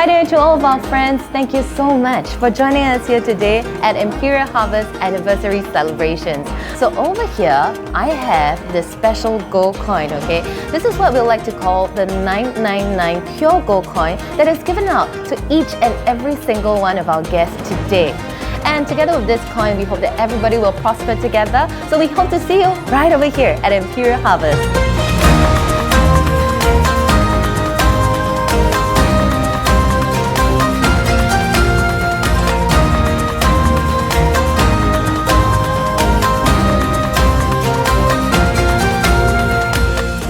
Hi there to all of our friends. Thank you so much for joining us here today at Imperial Harvest Anniversary Celebrations. So over here, I have this special gold coin, okay? This is what we like to call the 999 pure gold coin that is given out to each and every single one of our guests today. And together with this coin, we hope that everybody will prosper together. So we hope to see you right over here at Imperial Harvest.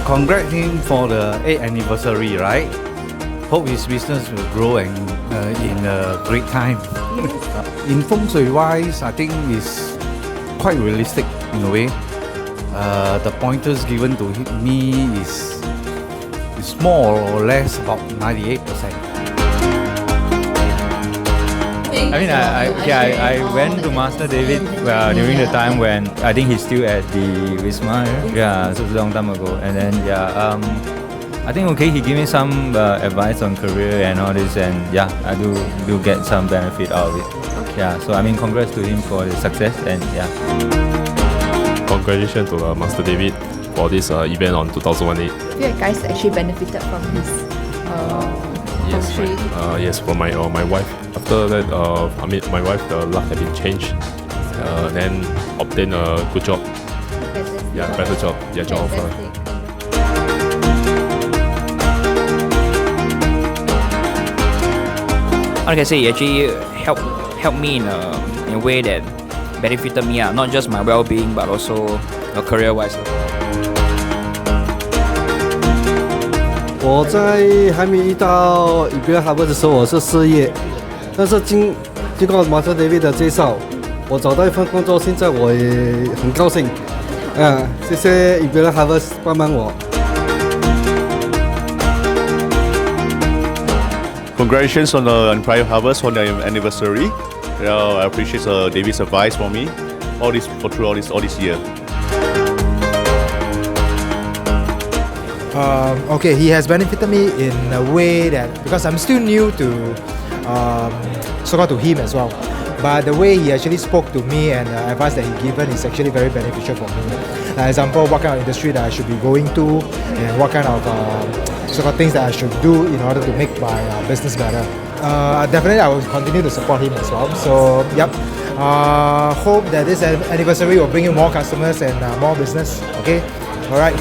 Congrats him for the 8th anniversary, right? Hope his business will grow and in a great time. In feng shui wise, I think it's quite realistic in a way. The pointers given to me is more or less about 98%. I mean, I went to Master David during the time when I think he's still at the Wisma. Yeah, so it's a long time ago. And then I think okay, he gave me some advice on career and all this, and yeah, I do get some benefit out of it. Okay. Yeah, so I mean, congrats to him for his success, and yeah. Congratulations to Master David for this event on 2018. I feel like guys actually benefited from his yes, for my wife. After that, my wife, the luck had been changed. Then obtain a good job. Better job. Yeah, job offer. Like I say, it actually helped me in a way that benefited me, not just my well-being but also career-wise. 我在还没遇到 Imperial Harvest 的时候，我是失业，但是经过 Master David 的介绍，我找到一份工作，现在我也很高兴。谢谢 Imperial Harvest 帮帮我。Congratulations on the Imperial Harvest on the anniversary. I appreciate David's advice for me through all this year. Okay, he has benefited me in a way that because I'm still new to to him as well, but the way he actually spoke to me and the advice that he given is actually very beneficial for me. Example, what kind of industry that I should be going to and what kind of things that I should do in order to make my business better. Definitely I will continue to support him as well. So yep, hope that this anniversary will bring you more customers and more business. Okay, alright,